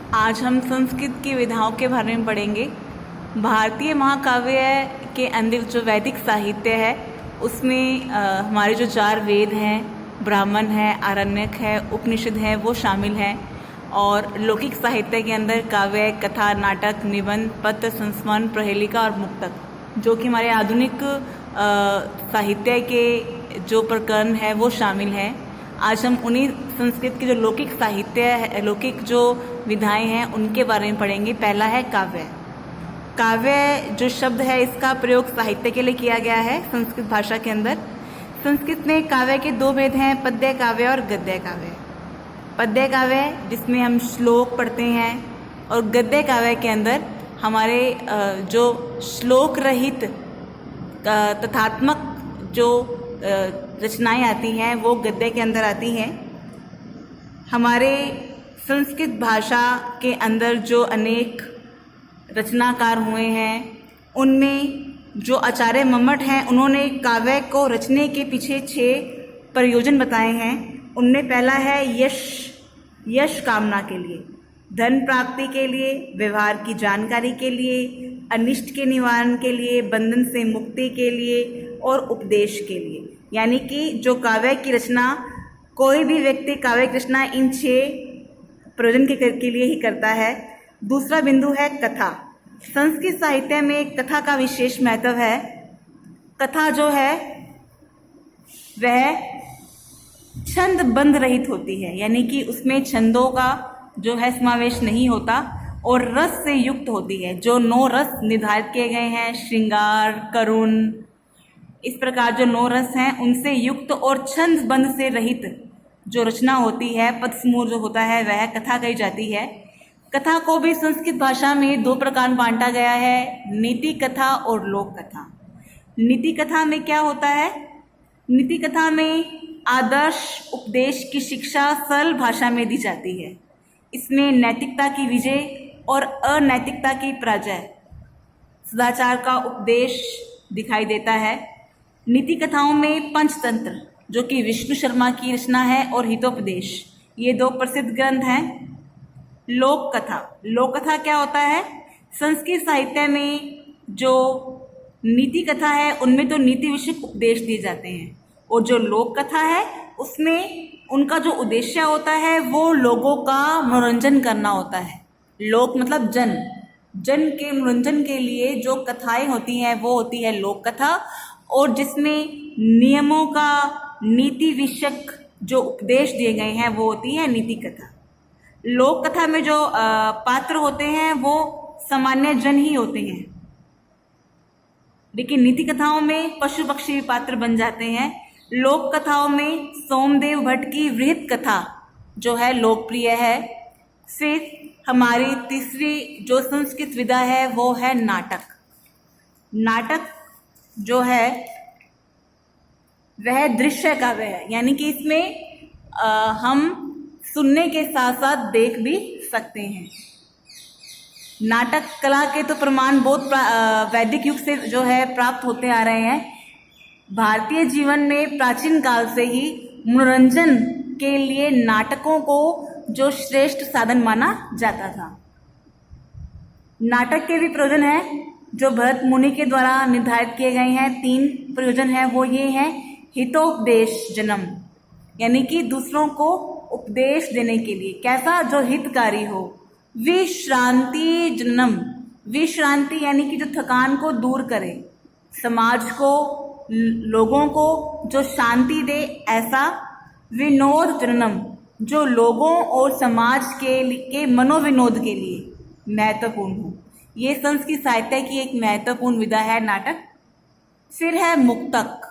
आज हम संस्कृत की विधाओं के बारे में पढ़ेंगे। भारतीय महाकाव्य के अंदर जो वैदिक साहित्य है उसमें हमारे जो 4 वेद हैं, ब्राह्मण है, आरण्यक है, उपनिषद है, वो शामिल हैं। और लौकिक साहित्य के अंदर काव्य, कथा, नाटक, निबंध, पत्र, संस्मरण, प्रहेलिका और मुक्तक, जो कि हमारे आधुनिक साहित्य के जो प्रकरण है वो शामिल हैं। आज हम उन्हीं संस्कृत के जो लौकिक साहित्य है, लौकिक जो विधाएं हैं उनके बारे में पढ़ेंगे। पहला है काव्य। काव्य जो शब्द है इसका प्रयोग साहित्य के लिए किया गया है संस्कृत भाषा के अंदर। संस्कृत में काव्य के 2 भेद हैं, पद्य काव्य और गद्य काव्य। पद्य काव्य जिसमें हम श्लोक पढ़ते हैं, और गद्य काव्य के अंदर हमारे जो श्लोक रहित तथात्मक जो रचनाएं आती हैं वो गद्य के अंदर आती हैं। हमारे संस्कृत भाषा के अंदर जो अनेक रचनाकार हुए हैं उनमें जो आचार्य मम्मट हैं उन्होंने काव्य को रचने के पीछे 6 प्रयोजन बताए हैं। उनमें पहला है यश कामना के लिए, धन प्राप्ति के लिए, व्यवहार की जानकारी के लिए, अनिष्ट के निवारण के लिए, बंधन से मुक्ति के लिए और उपदेश के लिए। यानी कि जो काव्य की रचना, कोई भी व्यक्ति काव्य की रचना इन 6 प्रयोजन के लिए ही करता है। दूसरा बिंदु है कथा। संस्कृत साहित्य में कथा का विशेष महत्व है। कथा जो है वह छंद बंध रहित होती है, यानी कि उसमें छंदों का जो है समावेश नहीं होता और रस से युक्त होती है। जो 9 रस निर्धारित किए गए हैं, श्रृंगार, करुण, इस प्रकार जो 9 रस हैं उनसे युक्त और छंद बंध से रहित जो रचना होती है, पद समूह जो होता है, वह कथा कही जाती है। कथा को भी संस्कृत भाषा में 2 प्रकार में बांटा गया है, नीति कथा और लोक कथा। नीति कथा में क्या होता है? नीति कथा में आदर्श उपदेश की शिक्षा सरल भाषा में दी जाती है। इसमें नैतिकता की विजय और अनैतिकता की पराजय, सदाचार का उपदेश दिखाई देता है। नीति कथाओं में पंचतंत्र, जो कि विष्णु शर्मा की रचना है, और हितोपदेश, ये 2 प्रसिद्ध ग्रंथ हैं। लोक कथा। लोक कथा क्या होता है? संस्कृत साहित्य में जो नीति कथा है उनमें तो नीति विषयक उपदेश दिए जाते हैं, और जो लोक कथा है उसमें उनका जो उद्देश्य होता है वो लोगों का मनोरंजन करना होता है। लोक मतलब जन के मनोरंजन के लिए जो कथाएं होती हैं वो होती है लोक कथा, और जिसमें नियमों का नीति विषयक जो उपदेश दिए गए हैं वो होती है नीति कथा। लोक कथा में जो पात्र होते हैं वो सामान्य जन ही होते हैं, लेकिन नीति कथाओं में पशु पक्षी भी पात्र बन जाते हैं। लोक कथाओं में सोमदेव भट्ट की वृहत कथा जो है लोकप्रिय है। फिर हमारी तीसरी जो संस्कृत विधा है वो है नाटक। नाटक जो है वह दृश्य काव्य है, यानी कि इसमें हम सुनने के साथ साथ देख भी सकते हैं। नाटक कला के तो प्रमाण बहुत वैदिक युग से जो है प्राप्त होते आ रहे हैं। भारतीय जीवन में प्राचीन काल से ही मनोरंजन के लिए नाटकों को जो श्रेष्ठ साधन माना जाता था। नाटक के भी प्रयोजन हैं जो भरत मुनि के द्वारा निर्धारित किए गए हैं। 3 प्रयोजन हैं, वो ये हैं: हितोपदेश जन्म, यानी कि दूसरों को उपदेश देने के लिए कैसा जो हितकारी हो। विश्रांति जन्म, विश्रांति यानी कि जो थकान को दूर करे, समाज को, लोगों को जो शांति दे, ऐसा। विनोद जन्म, जो लोगों और समाज के मनोविनोद के लिए महत्वपूर्ण हो। ये संस्कृत साहित्य की एक महत्वपूर्ण विधा है नाटक। फिर है मुक्तक।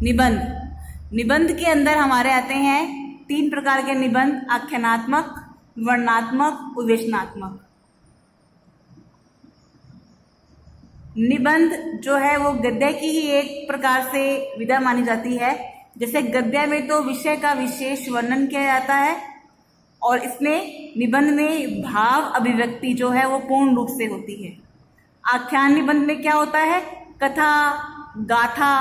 निबंध। निबंध के अंदर हमारे आते हैं 3 प्रकार के निबंध: आख्यानात्मक, वर्णनात्मक, विवेचनात्मक। निबंध जो है वो गद्य की ही एक प्रकार से विधा मानी जाती है। जैसे गद्य में तो विषय का विशेष वर्णन किया जाता है, और इसमें निबंध में भाव अभिव्यक्ति जो है वो पूर्ण रूप से होती है। आख्यान निबंध में क्या होता है? कथा गाथा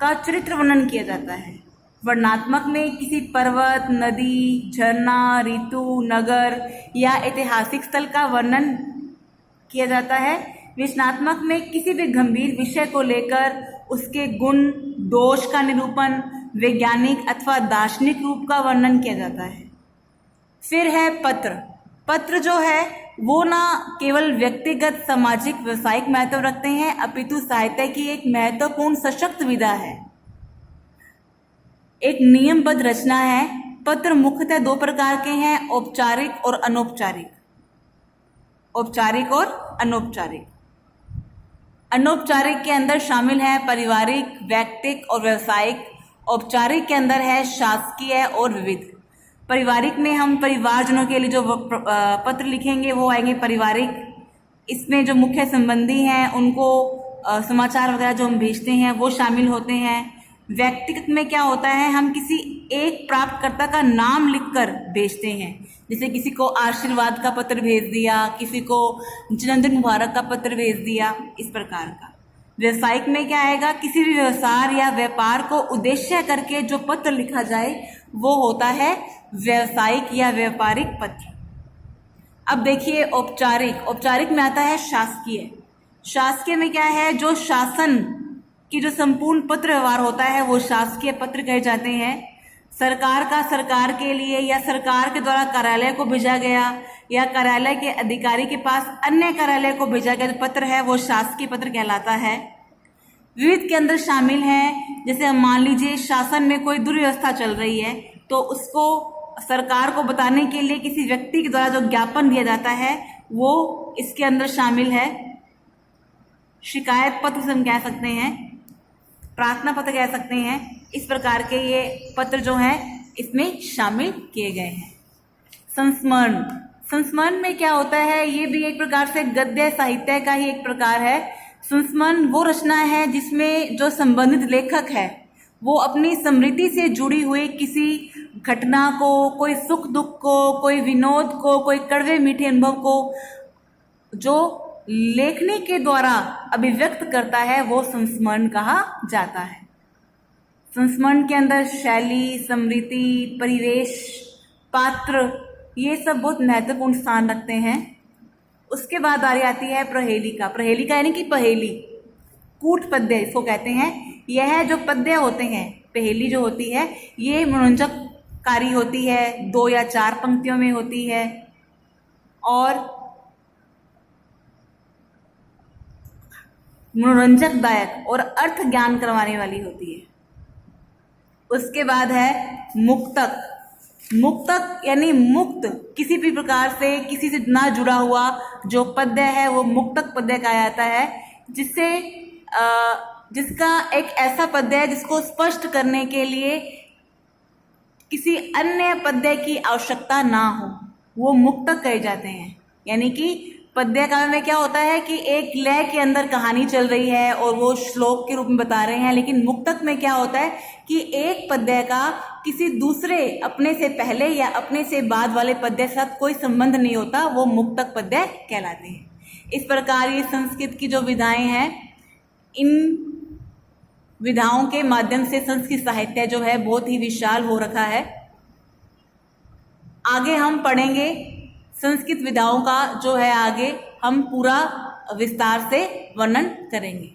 का चरित्र वर्णन किया जाता है। वर्णनात्मक में किसी पर्वत, नदी, झरना, ऋतु, नगर या ऐतिहासिक स्थल का वर्णन किया जाता है। विश्लेषणात्मक में किसी भी गंभीर विषय को लेकर उसके गुण, दोष का निरूपण वैज्ञानिक अथवा दार्शनिक रूप का वर्णन किया जाता है। फिर है पत्र। पत्र जो है वो ना केवल व्यक्तिगत, सामाजिक, व्यवसायिक महत्व रखते हैं, अपितु साहित्य की एक महत्वपूर्ण सशक्त विधा है, एक नियमबद्ध रचना है। पत्र मुख्यतः दो प्रकार के हैं, औपचारिक और अनौपचारिक। औपचारिक और अनौपचारिक। अनौपचारिक के अंदर शामिल है पारिवारिक, व्यक्तिक और व्यवसायिक। औपचारिक के अंदर है शासकीय और विविध। पारिवारिक में हम परिवारजनों के लिए जो पत्र लिखेंगे वो आएंगे पारिवारिक। इसमें जो मुख्य संबंधी हैं उनको समाचार वगैरह जो हम भेजते हैं वो शामिल होते हैं। व्यक्तिगत में क्या होता है, हम किसी एक प्राप्तकर्ता का नाम लिखकर भेजते हैं, जैसे किसी को आशीर्वाद का पत्र भेज दिया, किसी को जन्मदिन मुबारक का पत्र भेज दिया, इस प्रकार का। व्यवसायिक में क्या आएगा, किसी भी व्यवसाय या व्यापार को उद्देश्य करके जो पत्र लिखा जाए वो होता है व्यवसायिक या व्यापारिक पत्र। अब देखिए औपचारिक। औपचारिक में आता है शासकीय। शासकीय में क्या है, जो शासन की जो संपूर्ण पत्र व्यवहार होता है वो शासकीय पत्र कहे जाते हैं। सरकार का सरकार के लिए या सरकार के द्वारा कार्यालय को भेजा गया या कार्यालय के अधिकारी के पास अन्य कार्यालय को भेजा गया जो पत्र है वो शासकीय पत्र कहलाता है। विविध के अंदर शामिल है, जैसे हम मान लीजिए शासन में कोई दुर्व्यवस्था चल रही है तो उसको सरकार को बताने के लिए किसी व्यक्ति के द्वारा जो ज्ञापन दिया जाता है वो इसके अंदर शामिल है। शिकायत पत्र से हम कह सकते हैं, प्रार्थना पत्र कह सकते हैं। इस प्रकार के ये पत्र जो हैं इसमें शामिल किए गए हैं। संस्मरण। संस्मरण में क्या होता है, ये भी एक प्रकार से गद्य साहित्य का ही एक प्रकार है। संस्मरण वो रचना है जिसमें जो संबंधित लेखक है वो अपनी स्मृति से जुड़ी हुई किसी घटना को, कोई सुख दुख को, कोई विनोद को, कोई कड़वे मीठे अनुभव को जो लेखनी के द्वारा अभिव्यक्त करता है वो संस्मरण कहा जाता है। संस्मरण के अंदर शैली, स्मृति, परिवेश, पात्र ये सब बहुत महत्वपूर्ण स्थान रखते हैं। उसके बाद बारी आती है प्रहेलिका। प्रहेलिका यानी कि पहेली, कूट पद्य इसको कहते हैं। यह जो पद्य होते हैं, पहेली जो होती है ये मनोरंजककारी होती है, 2 या 4 पंक्तियों में होती है और मनोरंजकदायक और अर्थ ज्ञान करवाने वाली होती है। उसके बाद है मुक्तक। मुक्तक यानी मुक्त, किसी भी प्रकार से किसी से ना जुड़ा हुआ जो पद्य है वो मुक्तक पद्य कहा जाता है, जिसका एक ऐसा पद्य है जिसको स्पष्ट करने के लिए किसी अन्य पद्य की आवश्यकता ना हो, वो मुक्तक कहे जाते हैं। यानी कि पद्य काव्य में क्या होता है कि एक लय के अंदर कहानी चल रही है और वो श्लोक के रूप में बता रहे हैं, लेकिन मुक्तक में क्या होता है कि एक पद्य का किसी दूसरे अपने से पहले या अपने से बाद वाले पद्य के साथ कोई संबंध नहीं होता, वो मुक्तक पद्य कहलाते हैं। इस प्रकार ये संस्कृत की जो विधाएं हैं, इन विधाओं के माध्यम से संस्कृत साहित्य जो है बहुत ही विशाल हो रखा है। आगे हम पढ़ेंगे संस्कृत विधाओं का जो है, आगे हम पूरा विस्तार से वर्णन करेंगे।